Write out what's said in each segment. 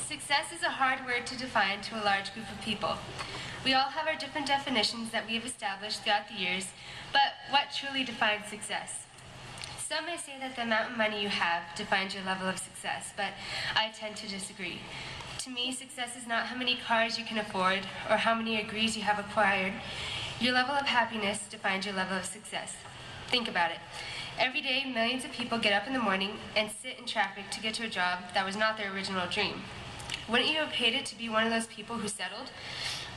Success is a hard word to define to a large group of people. We all have our different definitions that we have established throughout the years, but what truly defines success? Some may say that the amount of money you have defines your level of success, but I tend to disagree. To me, success is not how many cars you can afford or how many degrees you have acquired. Your level of happiness defines your level of success. Think about it. Every day, millions of people get up in the morning and sit in traffic to get to a job that was not their original dream. Wouldn't you have hated to be one of those people who settled?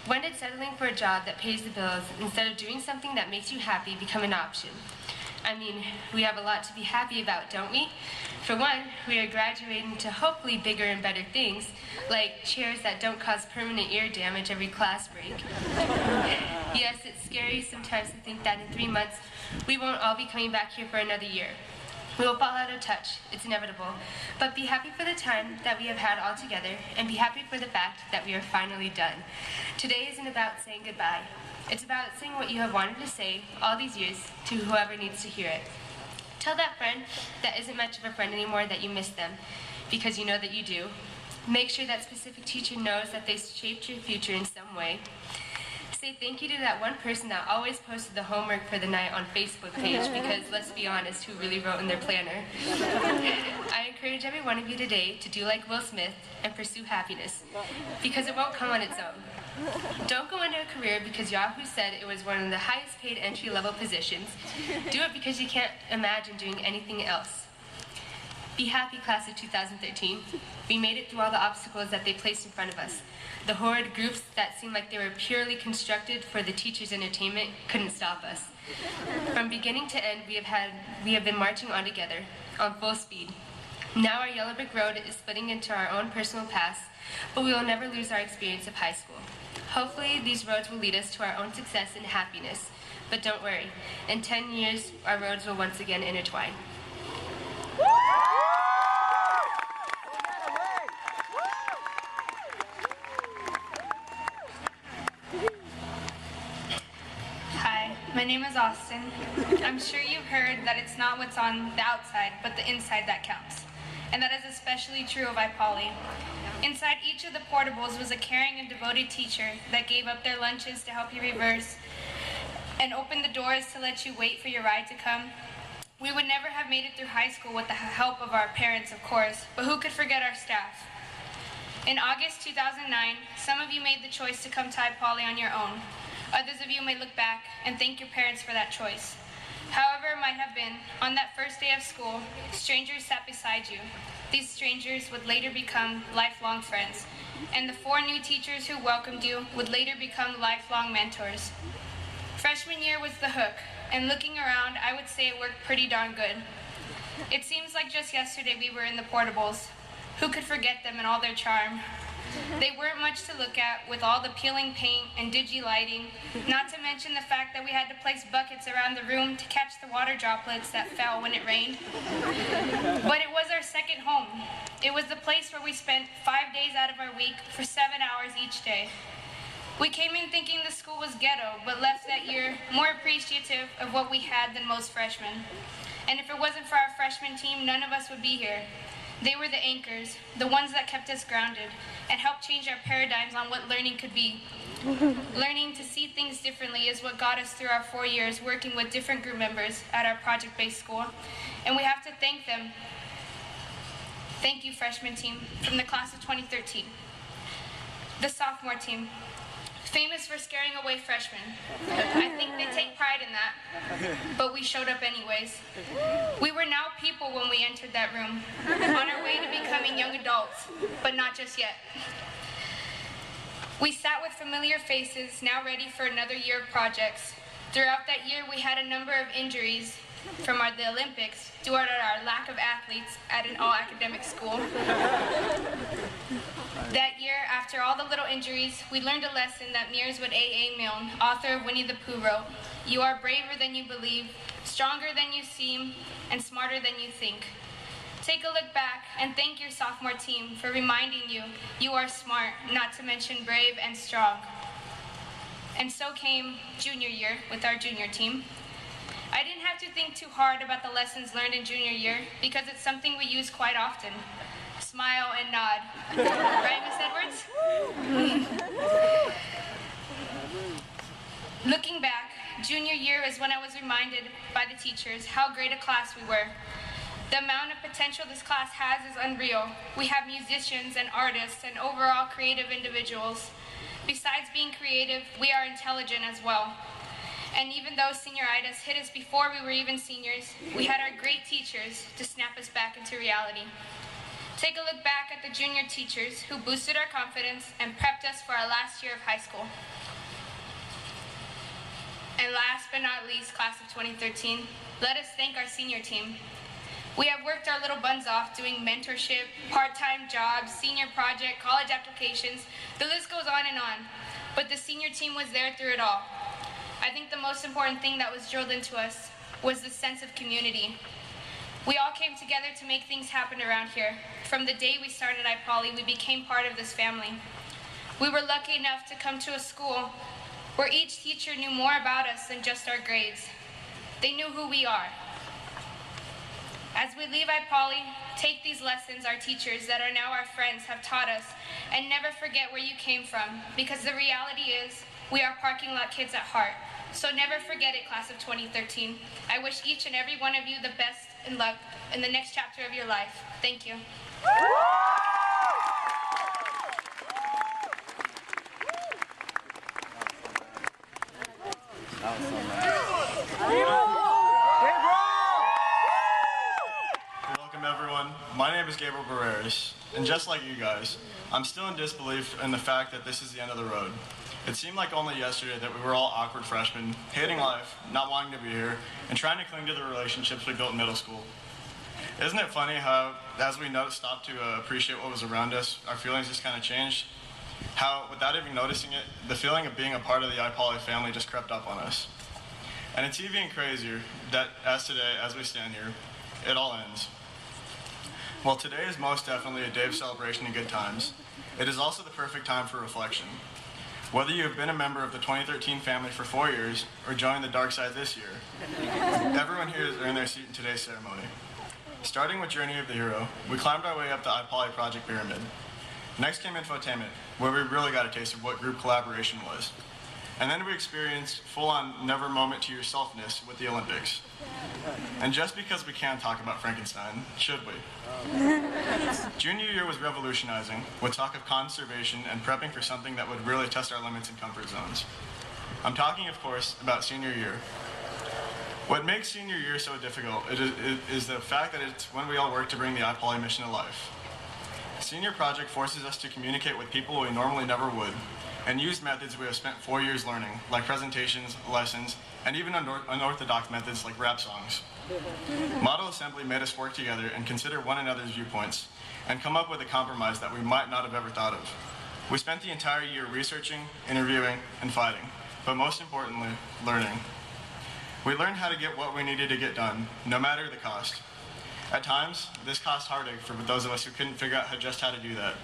When did settling for a job that pays the bills instead of doing something that makes you happy become an option? I mean, we have a lot to be happy about, don't we? For one, we are graduating to hopefully bigger and better things, like chairs that don't cause permanent ear damage every class break. Yes, it's scary sometimes to think that in 3 months, we won't all be coming back here for another year. We will fall out of touch, it's inevitable, but be happy for the time that we have had all together, and be happy for the fact that we are finally done. Today isn't about saying goodbye. It's about saying what you have wanted to say all these years to whoever needs to hear it. Tell that friend that isn't much of a friend anymore that you miss them, because you know that you do. Make sure that specific teacher knows that they shaped your future in some way. Say thank you to that one person that always posted the homework for the night on Facebook page, because let's be honest, who really wrote in their planner? I encourage every one of you today to do like Will Smith and pursue happiness, because it won't come on its own. Don't go into a career because Yahoo said it was one of the highest paid entry-level positions. Do it because you can't imagine doing anything else. Be happy, class of 2013. We made it through all the obstacles that they placed in front of us. The horrid groups that seemed like they were purely constructed for the teachers' entertainment couldn't stop us. From beginning to end, we have been marching on together, on full speed. Now our yellow brick road is splitting into our own personal paths, but we will never lose our experience of high school. Hopefully, these roads will lead us to our own success and happiness. But don't worry, in 10 years, our roads will once again intertwine. Hi, my name is Austin. I'm sure you've heard that it's not what's on the outside, but the inside that counts. And that is especially true of iPoly. Inside each of the portables was a caring and devoted teacher that gave up their lunches to help you reverse and opened the doors to let you wait for your ride to come. We would never have made it through high school with the help of our parents, of course, but who could forget our staff? In August 2009, some of you made the choice to come to iPoly on your own. Others of you may look back and thank your parents for that choice. However it might have been, on that first day of school, strangers sat beside you. These strangers would later become lifelong friends, and the 4 new teachers who welcomed you would later become lifelong mentors. Freshman year was the hook, and looking around, I would say it worked pretty darn good. It seems like just yesterday we were in the portables. Who could forget them and all their charm? They weren't much to look at, with all the peeling paint and digi lighting, not to mention the fact that we had to place buckets around the room to catch the water droplets that fell when it rained. But it was our second home. It was the place where we spent 5 days out of our week for 7 hours each day. We came in thinking the school was ghetto, but left that year more appreciative of what we had than most freshmen. And if it wasn't for our freshman team, none of us would be here. They were the anchors, the ones that kept us grounded, and helped change our paradigms on what learning could be. Learning to see things differently is what got us through our 4 years working with different group members at our project-based school, and we have to thank them. Thank you, freshman team, from the class of 2013. The sophomore team, famous for scaring away freshmen. I think they take pride in that, but we showed up anyways. We were now people when we entered that room, on our way to becoming young adults, but not just yet. We sat with familiar faces, now ready for another year of projects. Throughout that year, we had a number of injuries from the Olympics due to our lack of athletes at an all-academic school. That year, after all the little injuries, we learned a lesson that Mearswood A.A. Milne, author of Winnie the Pooh, wrote: "You are braver than you believe, stronger than you seem, and smarter than you think." Take a look back and thank your sophomore team for reminding you you are smart, not to mention brave and strong. And so came junior year with our junior team. I didn't have to think too hard about the lessons learned in junior year because it's something we use quite often. smile, and nod. Right, Miss Edwards? Looking back, junior year is when I was reminded by the teachers how great a class we were. The amount of potential this class has is unreal. We have musicians and artists and overall creative individuals. Besides being creative, we are intelligent as well. And even though senioritis hit us before we were even seniors, we had our great teachers to snap us back into reality. Take a look back at the junior teachers who boosted our confidence and prepped us for our last year of high school. And last but not least, class of 2013, let us thank our senior team. We have worked our little buns off doing mentorship, part-time jobs, senior project, college applications. The list goes on and on. But the senior team was there through it all. I think the most important thing that was drilled into us was the sense of community. We all came together to make things happen around here. From the day we started iPoly, we became part of this family. We were lucky enough to come to a school where each teacher knew more about us than just our grades. They knew who we are. As we leave iPoly, take these lessons our teachers that are now our friends have taught us, and never forget where you came from, because the reality is we are parking lot kids at heart. So never forget it, class of 2013. I wish each and every one of you the best in luck in the next chapter of your life. Thank you. Welcome everyone. My name is Gabriel Barreras, and just like you guys, I'm still in disbelief in the fact that this is the end of the road. It seemed like only yesterday that we were all awkward freshmen, hating life, not wanting to be here, and trying to cling to the relationships we built in middle school. Isn't it funny how, as we stopped to appreciate what was around us, our feelings just kind of changed? How, without even noticing it, the feeling of being a part of the iPoly family just crept up on us. And it's even crazier that as today, as we stand here, it all ends. While today is most definitely a day of celebration and good times, it is also the perfect time for reflection. Whether you have been a member of the 2013 family for 4 years or joined the dark side this year, everyone here has earned their seat in today's ceremony. Starting with Journey of the Hero, we climbed our way up the iPoly project pyramid. Next came infotainment, where we really got a taste of what group collaboration was. And then we experienced full-on never moment to yourselfness with the Olympics. And just because we can talk about Frankenstein, should we? Junior year was revolutionizing, with talk of conservation and prepping for something that would really test our limits and comfort zones. I'm talking, of course, about senior year. What makes senior year so difficult is the fact that it's when we all work to bring the iPoly mission to life. Senior project forces us to communicate with people we normally never would, and use methods we have spent 4 years learning, like presentations, lessons, and even unorthodox methods like rap songs. Model Assembly made us work together and consider one another's viewpoints, and come up with a compromise that we might not have ever thought of. We spent the entire year researching, interviewing, and fighting, but most importantly, learning. We learned how to get what we needed to get done, no matter the cost. At times, this caused heartache for those of us who couldn't figure out just how to do that.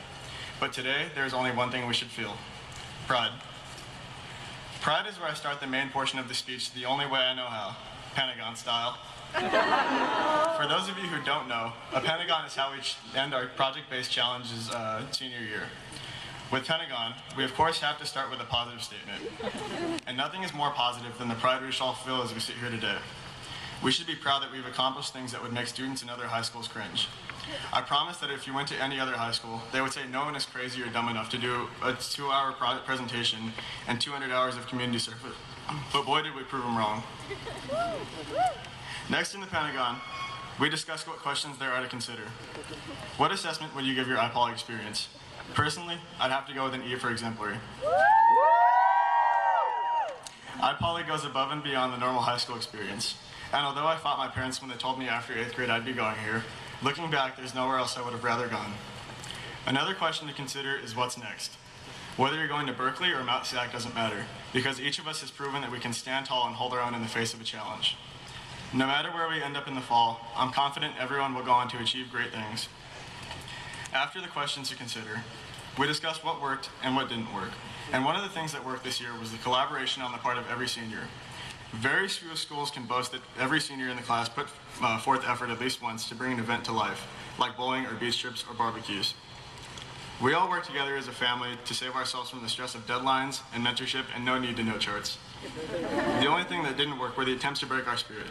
But today, there is only one thing we should feel. Pride. Pride is where I start the main portion of the speech the only way I know how, Pentagon style. For those of you who don't know, a Pentagon is how we end our project-based challenges senior year. With Pentagon, we of course have to start with a positive statement. And nothing is more positive than the pride we should all feel as we sit here today. We should be proud that we've accomplished things that would make students in other high schools cringe. I promise that if you went to any other high school, they would say no one is crazy or dumb enough to do a 2-hour presentation and 200 hours of community service. But boy, did we prove them wrong. Next in the Pentagon, we discussed what questions there are to consider. What assessment would you give your iPoly experience? Personally, I'd have to go with an E for exemplary. iPoly goes above and beyond the normal high school experience. And although I fought my parents when they told me after 8th grade I'd be going here, looking back, there's nowhere else I would have rather gone. Another question to consider is what's next. Whether you're going to Berkeley or Mount SAC doesn't matter, because each of us has proven that we can stand tall and hold our own in the face of a challenge. No matter where we end up in the fall, I'm confident everyone will go on to achieve great things. After the questions to consider, we discussed what worked and what didn't work. And one of the things that worked this year was the collaboration on the part of every senior. Very few schools can boast that every senior in the class put forth effort at least once to bring an event to life. like bowling or beach trips or barbecues. We all work together as a family to save ourselves from the stress of deadlines and mentorship and no need to know charts. The only thing that didn't work were the attempts to break our spirit.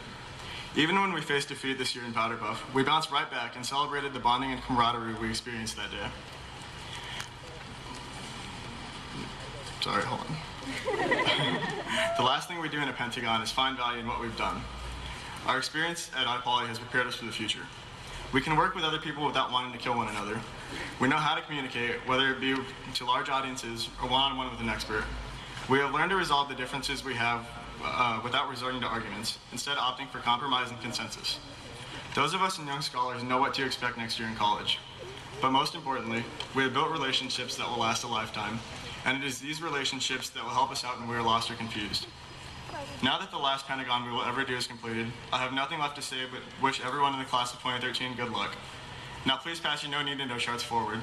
Even when we faced defeat this year in Powder Puff, we bounced right back and celebrated the bonding and camaraderie we experienced that day. Sorry, hold on. The last thing we do in a Pentagon is find value in what we've done. Our experience at iPoly has prepared us for the future. We can work with other people without wanting to kill one another. We know how to communicate, whether it be to large audiences or one-on-one with an expert. We have learned to resolve the differences we have without resorting to arguments, instead opting for compromise and consensus. Those of us in Young Scholars know what to expect next year in college. But most importantly, we have built relationships that will last a lifetime, and it is these relationships that will help us out when we are lost or confused. Now that the last Pentagon we will ever do is completed, I have nothing left to say but wish everyone in the class of 2013 good luck. Now please pass your no need to know charts forward.